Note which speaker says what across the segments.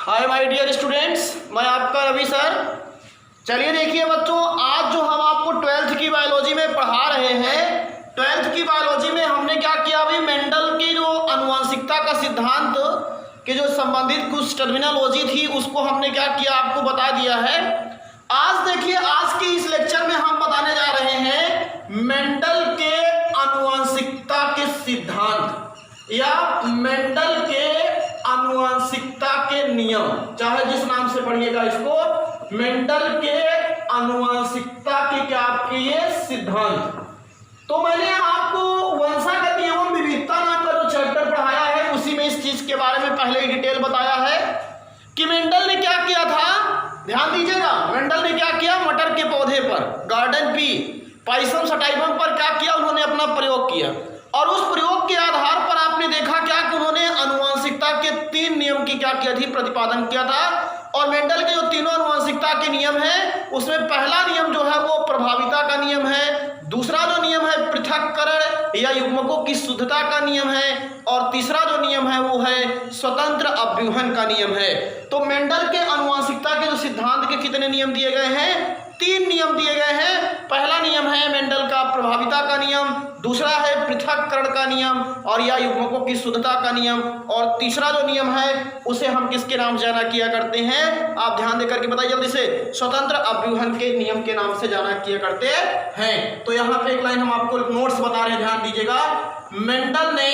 Speaker 1: Hi my dear students, मैं आपका Ravi sir. चलिए देखिए बच्चों, आज जो हम आपको 12th की बायोलॉजी में पढ़ा रहे हैं, 12th की बायोलॉजी में हमने क्या किया, अभी मेंडल की जो आनुवंशिकता का सिद्धांत के जो संबंधित कुछ टर्मिनोलॉजी थी उसको हमने क्या किया, आपको बता दिया है। आज देखिए, आज की इस लेक्चर में हम बताने जा रहे हैं मेंडल के आनुवंशिकता के सिद्धांत या मेंडल के आनुवंशिकता के नियम, चाहे जिस नाम से पढ़िएगा इसको, मेंडल के आनुवंशिकता के क्या आपके ये सिद्धांत। तो मैंने आपको वंशागत एवं विविधता नाम का जो चैप्टर पढ़ाया है उसी में इस चीज के बारे में पहले ही डिटेल बताया है कि मेंडल ने क्या किया था। ध्यान दीजिएगा, मेंडल ने क्या किया, मटर के पौधे पर, गार्डन पी पाइसम सटाइवम पर क्या किया, उन्होंने अपना प्रयोग किया और उस प्रयोग के आधार पर आपने देखा क्या कि उन्होंने आनुवंशिकता के 3 नियम की क्या किया थी, प्रतिपादन किया था। और मेंडल के जो तीनों आनुवंशिकता के नियम हैं उसमें पहला नियम जो है वो प्रभाविता का नियम है, दूसरा जो नियम है पृथक्करण या युग्मकों की शुद्धता का नियम है और तीसरा जो नियम है वो है स्वतंत्र अव्यूहन का नियम है। तो मेंडल के आनुवंशिकता के जो सिद्धांत के कितने नियम दिए गए हैं, 3 नियम दिए गए हैं। पहला नियम है मेंडल का प्रभाविता का नियम, दूसरा है पृथक्करण का नियम और या युग्मकों की शुद्धता का नियम, और तीसरा जो नियम है उसे हम किसके नाम से जाना किया करते हैं, आप ध्यान देकर के बताइए जल्दी से, स्वतंत्र अव्यूहन के नियम के नाम से जाना किया करते हैं। तो यहाँ पे एक लाइन हम आपको नोट्स बता रहे हैं, ध्यान दीजिएगा। मेंडल ने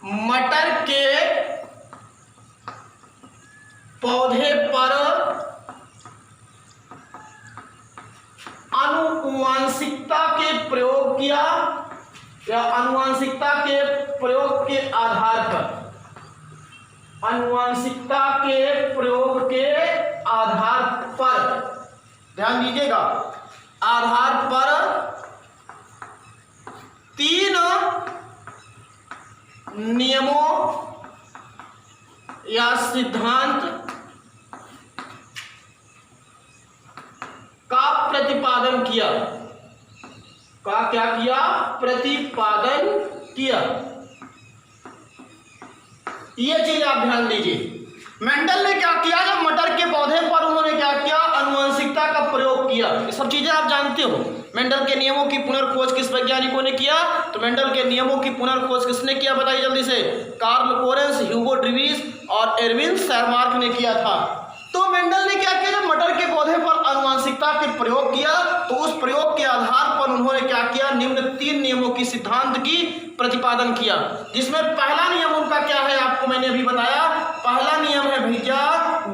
Speaker 1: मटर के पौधे पर आनुवंशिकता के प्रयोग किया या आनुवंशिकता के प्रयोग के आधार पर, आनुवंशिकता के प्रयोग के आधार पर, ध्यान दीजिएगा, आधार पर 3 नियमों या सिद्धांत का प्रतिपादन किया, का क्या किया, प्रतिपादन किया। ये चीज आप ध्यान दीजिए। मेंडल ने क्या किया, जब मटर के पौधे पर उन्होंने क्या किया, आनुवंशिकता का प्रयोग किया। ये सब चीजें आप जानते हो। मेंडल के नियमों की पुनर्खोज किस वैज्ञानिकों ने किया, तो मेंडल के नियमों की पुनर्खोज किसने किया, बताइए जल्दी से, कार्ल कोरेंस, ह्यूगो ड्रीवीस और एरविन शेरमार्क ने किया था। तो मेंडल ने क्या किया, जब मटर के पौधे पर आनुवंशिकता के प्रयोग किया तो उस प्रयोग के आधार पर उन्होंने क्या किया, निम्न 3 नियमों की सिद्धांत की प्रतिपादन किया, जिसमें पहला नियम उनका क्या है, आपको मैंने अभी बताया। पहला नियम है भैया,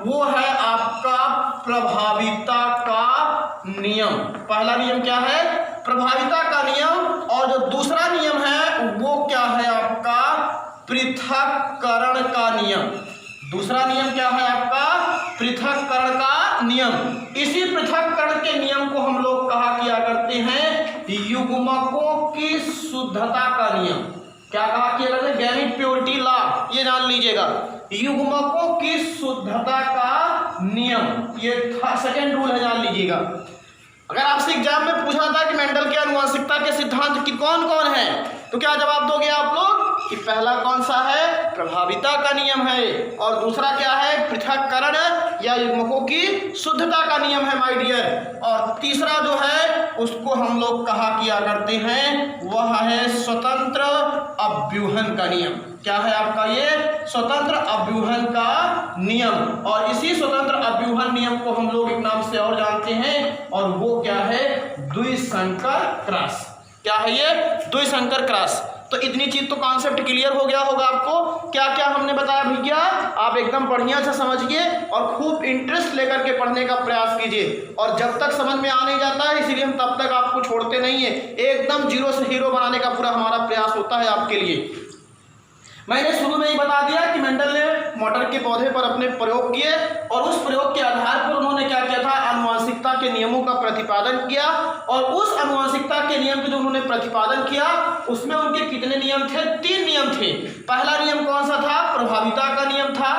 Speaker 1: वो है आपका प्रभाविता का नियम। पहला नियम क्या है, प्रभाविता का नियम। और जो दूसरा नियम है वो क्या है आपका, पृथक्करण का नियम। दूसरा नियम क्या है आपका, पृथक्करण का नियम। इसी पृथक्करण के नियम को हम लोग कहा किया करते हैं युग्मकों की शुद्धता का नियम। क्या कहा किया करते हैं, गैमेट प्योरिटी लॉ, ये जान लीजिएगा, युग्मकों की शुद्धता का नियम, ये सेकंड रूल है, जान लीजिएगा। अगर आपसे एग्जाम में पूछा था कि मेंडल के आनुवंशिकता के सिद्धांत की कौन कौन है, तो क्या जवाब दोगे आप लोग कि पहला कौन सा है, प्रभाविता का नियम है, और दूसरा क्या है, पृथक्करण या युग्मकों की शुद्धता का नियम है माय डियर, और तीसरा जो है उसको हम लोग कहा किया करते हैं वह है स्वतंत्र अव्यूहन का नियम। क्या है आपका ये, स्वतंत्र अव्यूहन का नियम। और इसी स्वतंत्र अव्यूहन नियम को हम लोग एक नाम से और जानते हैं, और वो क्या है, द्विसंकर क्रॉस। क्या है ये, द्विसंकर क्रॉस। तो इतनी चीज तो कॉन्सेप्ट क्लियर हो गया होगा आपको। क्या क्या हमने बताया भैया, आप एकदम बढ़िया से समझिए और खूब इंटरेस्ट लेकर के पढ़ने का प्रयास कीजिए। और जब तक समझ में आ नहीं जाता है, इसीलिए हम तब तक आपको छोड़ते नहीं है, एकदम जीरो से हीरो बनाने का पूरा हमारा प्रयास होता है आपके लिए। मैंने शुरू में ही बता दिया कि मेंडल ने मटर के पौधे पर अपने प्रयोग किए और उस प्रयोग के आधार पर उन्होंने क्या किया था, आनुवंशिकता के नियमों का प्रतिपादन किया। और उस आनुवंशिकता के नियम के जो उन्होंने प्रतिपादन किया उसमें उनके कितने नियम थे, 3 नियम थे। पहला नियम कौन सा था, प्रभाविता का नियम था।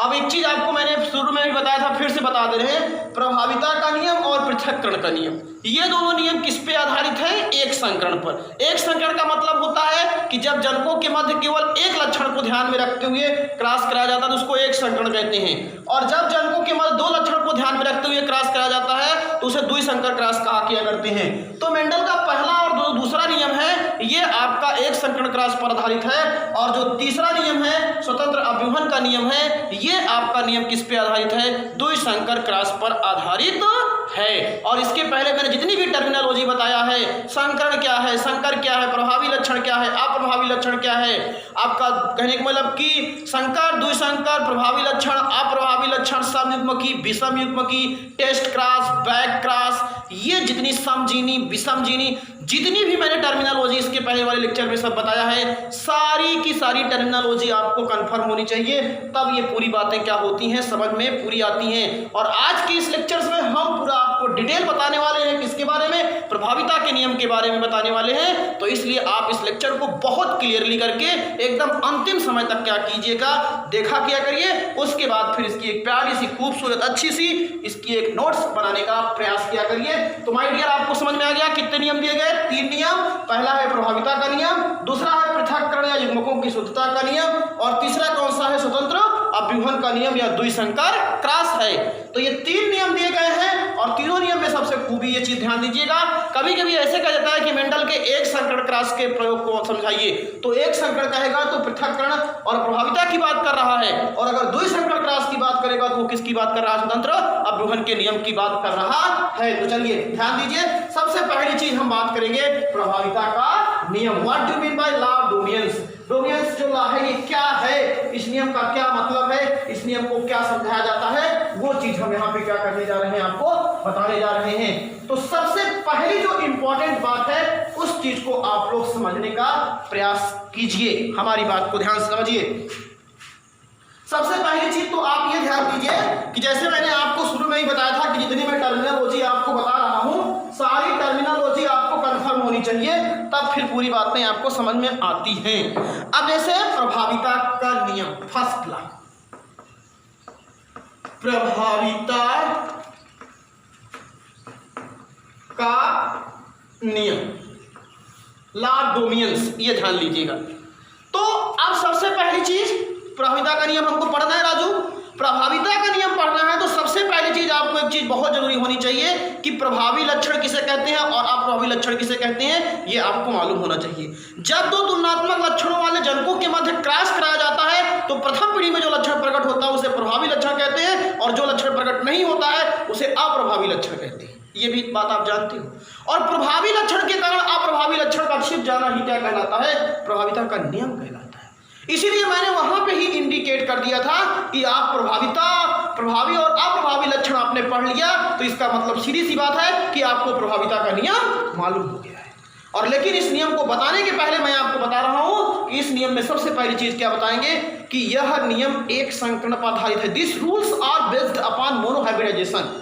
Speaker 1: अब एक चीज आपको मैंने शुरू में भी बताया था, फिर से बता दे रहे हैं, प्रभाविता का नियम और पृथक्करण का नियम, ये दोनों नियम किस पे आधारित है? एक संकरण पर। एक संकरण का मतलब होता है कि जब जनकों के मध्य केवल एक लक्षण को ध्यान में रखते हुए क्रॉस कराया जाता है तो उसको एक संकरण कहते हैं, और जब जनकों के मध्य दो लक्षण को ध्यान में रखते हुए क्रॉस कराया जाता है तो उसे द्विसंकर क्रॉस कहा किया करते हैं। तो मेंडल का पहला और दूसरा नियम है ये आपका एक संकरण क्रॉस पर आधारित है, और जो तीसरा नियम है स्वतंत्र अव्यूहन का नियम है ये आपका नियम किस पे आधारित है? द्विसंकर क्रॉस पर आधारित है। और इसके पहले मैंने जितनी भी टर्मिनोलॉजी बताया है, संकरण क्या है, संकर क्या है, प्रभावी लक्षण क्या है, अप्रभावी लक्षण क्या है, आपका कहने का मतलब कि संकर, द्विसंकर, प्रभावी लक्षण, अप्रभावी लक्षण, समयुग्मकी, विषमयुग्मकी, टेस्ट क्रॉस, बैक क्रॉस, ये जितनी समजीनी, विषमजीनी, जितनी भी मैंने टर्मिनोलॉजी इसके पहले वाले लेक्चर में सब बताया है, सारी की सारी टर्मिनोलॉजी आपको कंफर्म होनी चाहिए, तब ये पूरी बातें क्या होती हैं समझ में पूरी आती हैं। और आज की इस लेक्चर्स में हम पूरा आपको डिटेल बताने वाले हैं, किसके बारे में? प्रभाविता के नियम के बारे में बताने वाले हैं। तो इसलिए आप इस लेक्चर को बहुत क्लियरली करके एकदम अंतिम समय तक क्या कीजिएगा, देखा किया करिए। उसके बाद फिर इसकी एक प्यारी सी खूबसूरत अच्छी सी इसकी एक नोट्स बनाने का प्रयास किया करिए। तो माय डियर आपको समझ में आ गया कितने नियम दिए गए? 3 नियम। पहला है प्रभाविता का नियम, दूसरा है पृथक्करण या युग्मकों की शुद्धता का नियम, और तीसरा कौन सा है? स्वतंत्र अव्यूहन का नियम या द्विसंकर क्रॉस है। तो ये 3 नियम दिए गए हैं, और तीनों नियम में सबसे खूबी ये चीज ध्यान दीजिएगा, कभी कभी ऐसे कहा जाता है कि मेंडल के एक संकरण क्रॉस के प्रयोग को समझाइए, तो एक संकरण कहेगा तो पृथक्करण और प्रभाविता की बात कर रहा है, और अगर द्विसंकरण क्रॉस की बात करेगा तो वो किसकी बात कर रहा है? स्वतंत्र अव्यूहन के नियम की बात कर रहा है। तो चलिए ध्यान दीजिए, सबसे पहली चीज हम बात करेंगे प्रभाविता का नियम। What do mean by law of dominance? Dominance जो लॉ है ये क्या है, इस नियम का क्या मतलब है, इस नियम को क्या समझाया जाता है, वो चीज हम यहाँ पे क्या करने जा रहे हैं, आपको बताने जा रहे हैं। तो सबसे पहली जो इंपॉर्टेंट बात है उस चीज को आप लोग समझने का प्रयास कीजिए, हमारी बात को ध्यान से समझिए। सबसे पहली चीज तो आप ये ध्यान दीजिए कि जैसे मैंने आपको शुरू में ही बताया था कि जितनी मैं टर्मिनोलॉजी आपको बता रहा हूं, सारी टर्मिनोलॉजी आपको कंफर्म होनी चाहिए, तब फिर पूरी बातें आपको समझ में आती हैं। अब जैसे प्रभाविता का नियम, फर्स्ट लॉ, प्रभाविता का नियम, लॉ ऑफ डोमिनेंस, ये ध्यान लीजिएगा। तो अब सबसे पहली चीज प्रभाविता का नियम हमको पढ़ना है राजू। प्रभाविता का नियम पढ़ना है तो सबसे पहली चीज आपको एक चीज बहुत जरूरी होनी चाहिए कि प्रभावी लक्षण किसे कहते हैं और अप्रभावी लक्षण किसे कहते हैं, ये आपको मालूम होना चाहिए। जब दो तुलनात्मक लक्षणों वाले जनकों के मध्य क्रॉस कराया जाता है तो प्रथम पीढ़ी में जो लक्षण प्रकट होता है उसे प्रभावी लक्षण कहते हैं, और जो लक्षण प्रकट नहीं होता है उसे अप्रभावी लक्षण कहते हैं। ये भी बात आप जानते हो। और प्रभावी लक्षण के कारण अप्रभावी लक्षण का छिप जाना ही क्या कहलाता है? प्रभाविता का नियम कहलाता है। इसीलिए मैंने वहां पे ही इंडिकेट कर दिया था कि आप प्रभाविता, प्रभावी और अप्रभावी लक्षण आपने पढ़ लिया तो इसका मतलब सीधी सी बात है कि आपको प्रभाविता का नियम मालूम हो गया है। और लेकिन इस नियम को बताने के पहले मैं आपको बता रहा हूं कि इस नियम में सबसे पहली चीज क्या बताएंगे कि यह नियम एक संकरण पर आधारित है। This rules are based upon monohybridisation.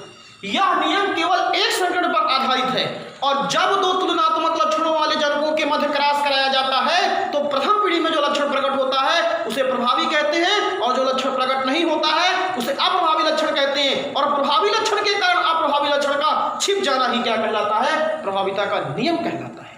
Speaker 1: यह नियम केवल एक संकरण पर आधारित है, और जब दो तुलनात्मक लक्षणों वाले जनकों के मध्य क्रॉस कराया जाता है तो प्रथम पीढ़ी में जो लक्षण प्रकट होता है उसे प्रभावी कहते हैं, और जो लक्षण प्रकट नहीं होता है उसे अप्रभावी लक्षण कहते हैं। और प्रभावी लक्षण के कारण अप्रभावी लक्षण का छिप जाना ही क्या कहलाता है? प्रभाविता का नियम कहलाता है।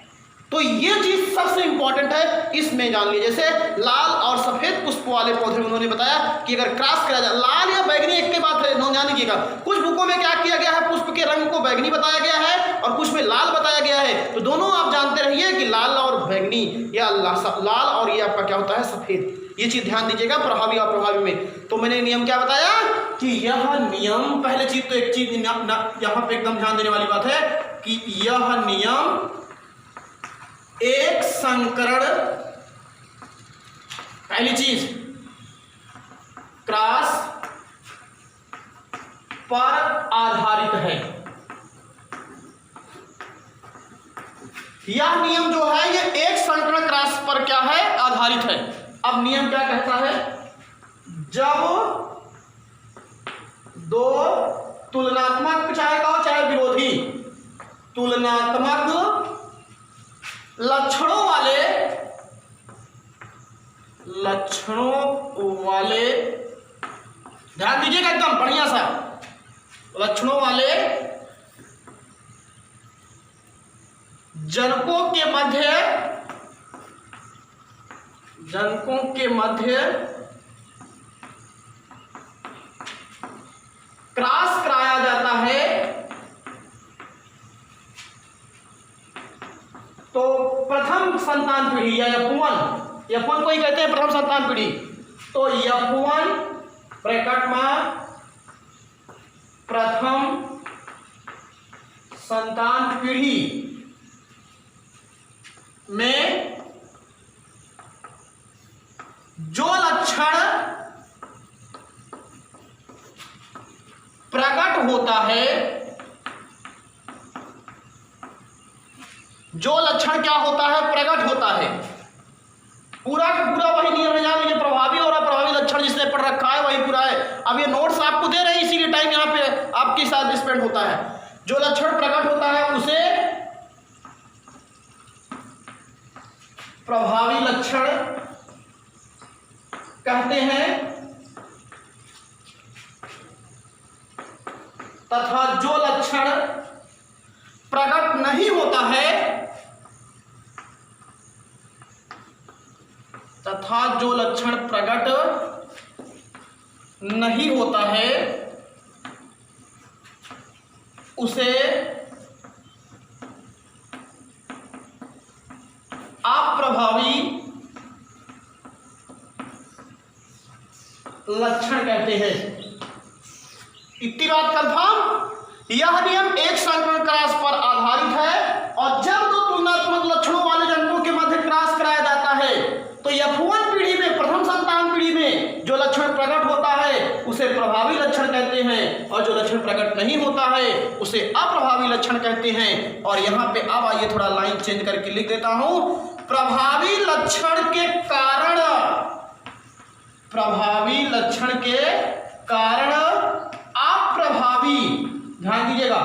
Speaker 1: तो ये चीज सबसे इंपॉर्टेंट है, इसमें जान लीजिए। जैसे लाल और सफेद पुष्प वाले पौधे उन्होंने बताया कि अगर क्रॉस कराया जाए, लाल या बैगनी एक के बात है, ध्यान दीजिएगा। कुछ बुकों में क्या किया गया है, पुष्प के रंग को बैगनी बताया गया है और कुछ में लाल बताया गया है। तो दोनों आप जानते रहिए कि लाल और बैगनी या लाल और ये आपका क्या होता है? सफेद। ये चीज ध्यान दीजिएगा प्रभावी और अप्रभावी में। तो मैंने नियम क्या बताया कि यह नियम, पहले चीज तो एक चीज यहाँ पे एकदम ध्यान देने वाली बात है कि यह नियम एक संकरण, पहली चीज क्रॉस पर आधारित है। यह नियम जो है ये एक संकरण क्रॉस पर क्या है? आधारित है। अब नियम क्या कहता है? जब दो तुलनात्मक, चाहे कहो चाहे विरोधी, तुलनात्मक लक्षणों वाले ध्यान दीजिएगा एकदम बढ़िया सा। लक्षणों वाले जनकों के मध्य क्रॉस कराया जाता है तो प्रथम संतान पीढ़ी या F1 को ही कहते हैं प्रथम संतान पीढ़ी। तो F1 ब्रैकेट में प्रथम संतान पीढ़ी में जो लक्षण प्रकट होता है, जो लक्षण क्या होता है, प्रकट होता है। पूरा का पूरा वही नियम है, जान लीजिए प्रभावी और अप्रभावी लक्षण जिसने पढ़ रखा है वही पूरा है। अब ये नोट्स आपको दे रहे हैं इसीलिए टाइम यहाँ पे आपके साथ स्पेंड होता है। जो लक्षण प्रकट होता है उसे प्रभावी लक्षण कहते हैं तथा जो लक्षण प्रकट नहीं होता है उसे अप्रभावी लक्षण कहते हैं। इतनी बात कंफर्म। यह नियम एक संकरण क्रॉस पर आधारित है और जब दो तुलनात्मक लक्षणों वाले जनकों के मध्य क्रॉस कराया जाता है तो F1 पीढ़ी में, प्रथम संतान पीढ़ी में जो लक्षण प्रकट होता है उसे प्रभावी लक्षण कहते हैं और जो लक्षण प्रकट नहीं होता है उसे अप्रभावी लक्षण कहते हैं। और यहाँ पे अब आइए थोड़ा लाइन चेंज करके लिख देता हूं। प्रभावी लक्षण के कारण अप्रभावी, ध्यान दीजिएगा,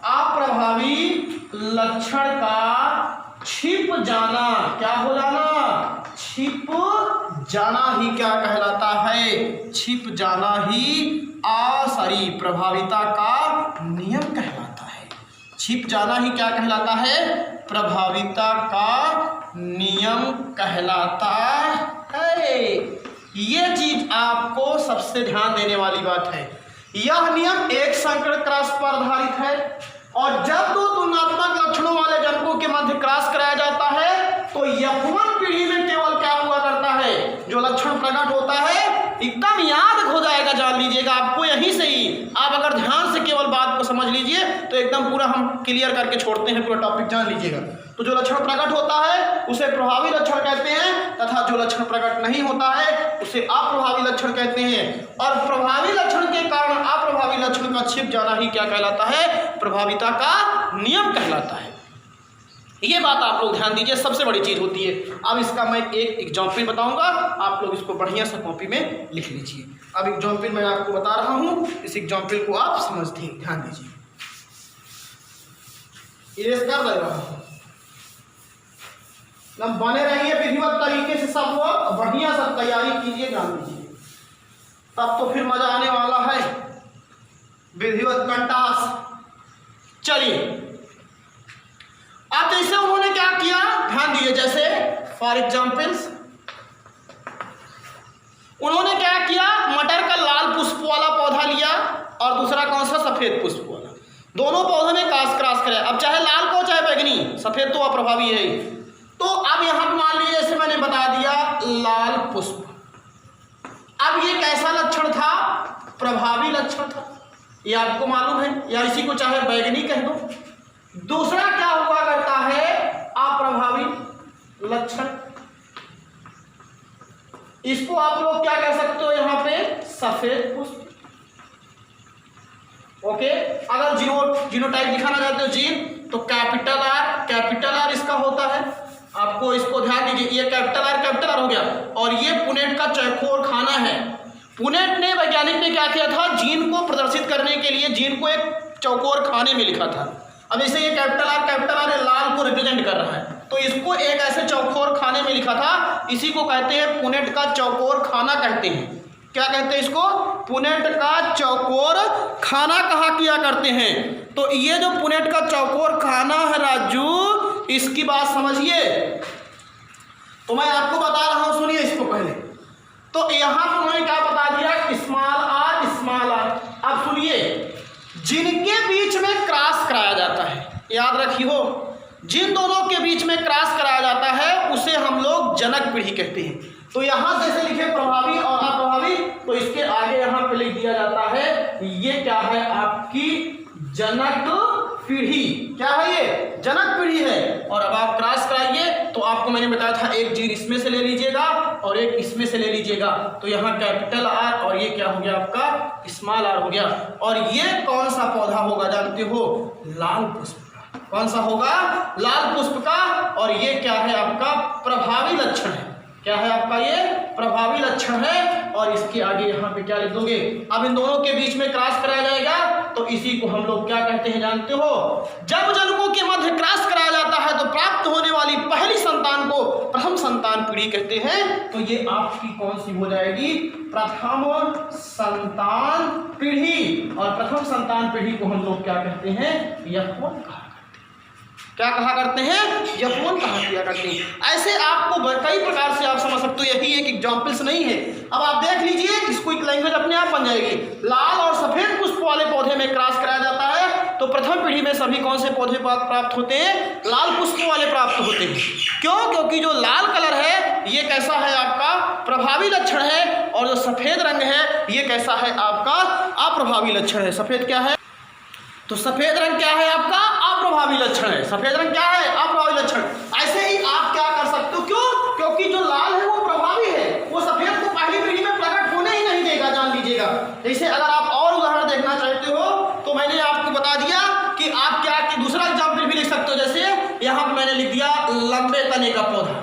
Speaker 1: अप्रभावी लक्षण का छिप जाना, क्या हो जाना, छिप जाना ही क्या कहलाता है, छिप जाना ही प्रभाविता का नियम कहलाता है। छिप जाना ही क्या कहलाता है, प्रभाविता का नियम कहलाता है। ये चीज आपको सबसे ध्यान देने वाली बात है। यह नियम एक संकरण क्रॉस पर आधारित है और जब दो तुलनात्मक लक्षणों वाले जनकों के मध्य क्रॉस कराया जाता है तो F1 पीढ़ी में केवल क्या हुआ करता है, जो लक्षण प्रकट होता है एकदम याद हो जाएगा, जान लीजिएगा आपको यहीं से ही। आप अगर ध्यान से केवल बात को समझ लीजिए तो एकदम पूरा हम क्लियर करके छोड़ते हैं, पूरा टॉपिक जान लीजिएगा। तो जो लक्षण प्रकट होता है उसे प्रभावी लक्षण कहते हैं तथा जो लक्षण प्रकट नहीं होता है उसे अप्रभावी लक्षण कहते हैं। और प्रभावी लक्षण के कारण अप्रभावी लक्षण का छिप जाना ही क्या कहलाता है, प्रभाविता का नियम कहलाता है। ये बात आप लोग ध्यान दीजिए, सबसे बड़ी चीज होती है। अब इसका मैं एक एग्जाम्पल बताऊंगा, आप लोग इसको बढ़िया सा कॉपी में लिख लीजिए। अब एग्जाम्पल मैं आपको बता रहा हूं, इस एग्जाम्पल को आप समझते हैं, ध्यान दीजिए। इरेज कर दे रहा हूं, बने रहिए विधिवत तरीके से, सब लोग बढ़िया सा तैयारी कीजिए, ध्यान दीजिए, तब तो फिर मजा आने वाला है, विधिवत कंटास। चलिए अब जैसे उन्होंने क्या किया, ध्यान दीजिए, जैसे फॉर एग्जाम्पल्स उन्होंने क्या किया, मटर का लाल पुष्प वाला पौधा लिया और दूसरा कौन सा, सफेद पुष्प वाला। दोनों पौधों में क्रॉस कराया। अब चाहे लाल को चाहे बैगनी, सफेद तो अप्रभावी है। तो अब यहां पर मान लीजिए जैसे मैंने बता दिया लाल पुष्प, अब ये कैसा लक्षण था, प्रभावी लक्षण था, ये आपको मालूम है, या इसी को चाहे बैगनी कह दो। दूसरा क्या हुआ करता है, अप्रभावी लक्षण, इसको आप लोग क्या कह सकते हो यहां पे, सफेद पुष्प। ओके, अगर जीनोटाइप दिखाना चाहते हो जीन, तो कैपिटल आर इसका होता है। आपको इसको ध्यान दीजिए, ये कैपिटल आर हो गया। और ये पुनेट का चौकोर खाना है। पुनेट ने, वैज्ञानिक ने क्या किया था, जीन को प्रदर्शित करने के लिए जीन को एक चौकोर खाने में लिखा था। अब इसे ये कैपिटल आर लाल को रिप्रेजेंट कर रहा है, तो इसको एक ऐसे चौकोर खाने में लिखा था, इसी को कहते हैं पुनेट का चौकोर खाना कहते हैं। क्या कहते हैं इसको, पुनेट का चौकोर खाना कहा किया करते हैं। तो ये जो पुनेट का चौकोर खाना है राजू, इसकी बात समझिए। तो मैं आपको बता रहा हूं, सुनिए इसको पहले। तो यहां पर उन्होंने क्या बता दिया, स्मॉल आर। अब सुनिए, जिनके बीच में क्रॉस कराया जाता है, याद रखियो, जिन दोनों के बीच में क्रॉस कराया जाता है उसे हम लोग जनक पीढ़ी कहते हैं। तो यहां जैसे लिखे प्रभावी और अप्रभावी, तो इसके आगे यहां पे लिख दिया जाता है ये क्या है, आपकी जनक पीढ़ी। क्या है ये, जनक पीढ़ी है। और अब आप क्रॉस कराइए तो आपको मैंने बताया था एक जीन इसमें से ले लीजिएगा और एक इसमें से ले लीजिएगा। तो यहाँ कैपिटल आर और ये क्या हो गया आपका, स्मॉल आर हो गया। और ये कौन सा पौधा होगा जानते हो, लाल पुष्प का। कौन सा होगा, लाल पुष्प का। और ये क्या है आपका, प्रभावी लक्षण है। क्या है आपका, ये प्रभावी लक्षण है। और इसके आगे यहाँ पे क्या लिख दोगे, अब इन दोनों के बीच में क्रॉस कराया जाएगा तो इसी को हम लोग क्या कहते हैं जानते हो, जब जनकों के मध्य क्रॉस कराया जाता है तो प्राप्त होने वाली पहली संतान को प्रथम संतान पीढ़ी कहते हैं। तो ये आपकी कौन सी हो जाएगी, प्रथम संतान पीढ़ी। और प्रथम संतान पीढ़ी को हम लोग क्या कहते हैं, यफोन कहा। क्या कहा करते हैं, यफोन कहा किया करते हैं। ऐसे आपको कई प्रकार से आप समझ सकते हो, यही एक एग्जाम्पल्स नहीं है। अब आप देख लीजिए, इसको एक लैंग्वेज अपने आप बन जाएगी। लाल और सफेद पुष्प वाले पौधे में क्रॉस कराया जाता है तो प्रथम पीढ़ी में सभी कौन से पौधे प्राप्त होते हैं, लाल पुष्प वाले प्राप्त होते हैं। क्यों, क्योंकि जो लाल कलर है ये कैसा है आपका, प्रभावी लक्षण है। और जो सफेद रंग है ये कैसा है आपका, अप्रभावी लक्षण है। सफेद क्या है, तो सफेद रंग क्या है आपका, अप्रभावी लक्षण है। सफेद रंग क्या है, अप्रभावी लक्षण। ऐसे ही आप क्या कर सकते हो, क्यों, क्योंकि जो लाल है वो प्रभावी है, वो सफेद को पहली पीढ़ी में प्रकट होने ही नहीं देगा, जान लीजिएगा। जैसे अगर आप और उदाहरण देखना चाहते हो तो मैंने आपको बता दिया कि आप क्या कि दूसरा एग्जाम्पल भी लिख सकते हो। जैसे यहाँ पर मैंने लिख दिया लंबे तने का पौधा।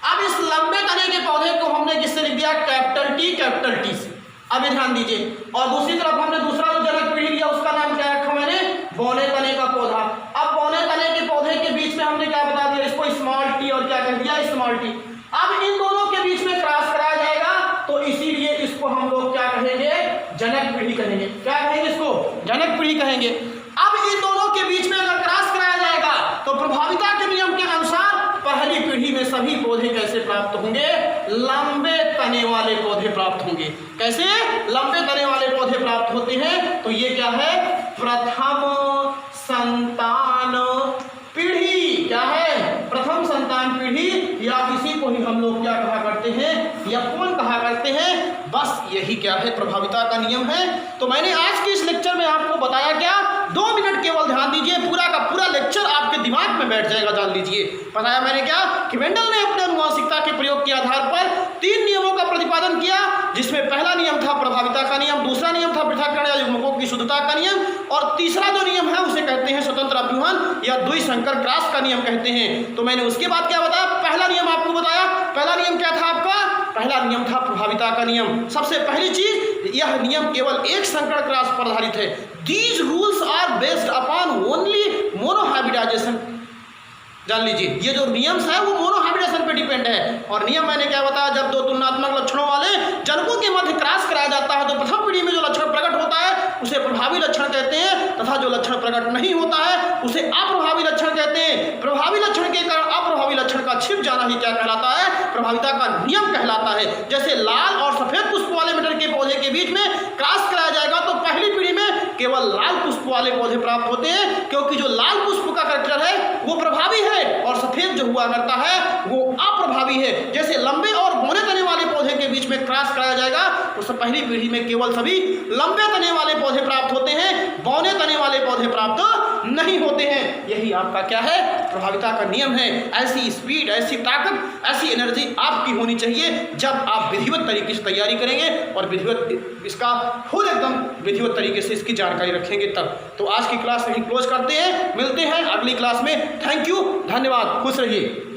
Speaker 1: अब इस लंबे तने के पौधे को हमने किससे लिख दिया, कैपिटल टी से। अभी ध्यान दीजिए। और दूसरी तरफ हमने दूसरा जो जनक पीढ़ी लिया उसका नाम क्या रखा मैंने, बौने तने का पौधा। अब बौने तने के पौधे के बीच में हमने क्या बता दिया, इसको स्मॉल टी और क्या कह दिया, स्मॉल टी। अब इन दोनों के बीच में क्रॉस कराया जाएगा तो इसीलिए इसको हम लोग क्या कहेंगे, जनक पीढ़ी कहेंगे। क्या कहेंगे, इसको जनक पीढ़ी कहेंगे। अब इन दोनों के बीच में अगर क्रॉस कराया जाएगा तो प्रभाविता के नियम के अनुसार पहली पीढ़ी में सभी पौधे कैसे प्राप्त होंगे, लंबे तने वाले पौधे प्राप्त होंगे। कैसे, लंबे तने वाले पौधे प्राप्त होते हैं। तो ये क्या है, प्रथम संतान पीढ़ी। क्या है, प्रथम संतान पीढ़ी, या इसी को ही हम लोग क्या कहा करते हैं, यफोन कहा करते हैं। बस यही क्या है, प्रभाविता का नियम है। तो मैंने आज के इस लेक्चर में आपको बताया क्या, 2 मिनट केवल ध्यान दीजिए, पूरा का पूरा लेक्चर आपके दिमाग में बैठ जाएगा, जान लीजिए। बताया मैंने क्या कि मेंडल ने अपने अनुवांशिकता के प्रयोग के आधार पर 3 नियमों का प्रतिपादन किया, जिसमें पहला नियम था प्रभाविता का नियम, दूसरा नियम था पृथक्करण या युग्मकों की शुद्धता का नियम, और तीसरा जो नियम है उसे कहते हैं स्वतंत्र अभ्यूहन या द्विसंकर क्रॉस का नियम कहते हैं। तो मैंने उसके बाद क्या बताया, पहला नियम आपको बताया। पहला नियम क्या था आपका, पहला नियम था प्रभाविता का नियम। सबसे पहली चीज, यह नियम केवल एक संकर क्रॉस पर आधारित है। These rules are based upon only monohybridization। जान लीजिए, ये जो नियम है वो मोनोहाइब्रिडेशन पे डिपेंड है। और नियम मैंने क्या बताया, जब दो तुलनात्मक लक्षणों वाले जनकों के मध्य क्रॉस कराया जाता है तो प्रथम पीढ़ी में जो लक्षण प्रकट होता है उसे प्रभावी लक्षण कहते हैं, तथा जो लक्षण प्रकट नहीं होता है उसे अप्रभावी लक्षण कहते हैं। प्रभावी लक्षण के कारण अप्रभावी लक्षण का छिप जाना ही क्या कहलाता है, प्रभाविता का नियम कहलाता है। जैसे लाल और सफेद पुष्प वाले मटर के पौधे के बीच में क्रॉस कराया जाएगा तो पहली पीढ़ी में केवल लाल पुष्प वाले पौधे प्राप्त होते हैं, क्योंकि जो लाल पुष्प का कैरेक्टर है वो प्रभावी है और सफेद जो हुआ करता है वो अप्रभावी है। जैसे लंबे और बौने तने वाले पौधे के बीच में क्रॉस कराया जाएगा तो सब पहली पीढ़ी में केवल सभी लंबे तने वाले पौधे प्राप्त होते हैं, बौने तने वाले पौधे प्राप्त नहीं होते हैं। यही आपका क्या है, प्रभाविता का नियम है। ऐसी स्पीड, ऐसी ताकत, ऐसी एनर्जी आपकी होनी चाहिए जब आप विधिवत तरीके से तैयारी करेंगे और विधिवत इसका खुद एकदम विधिवत तरीके से इसकी जानकारी रखेंगे तब। तो आज की क्लास यहीं क्लोज करते हैं, मिलते हैं अगली क्लास में। थैंक यू, धन्यवाद, खुश रहिए।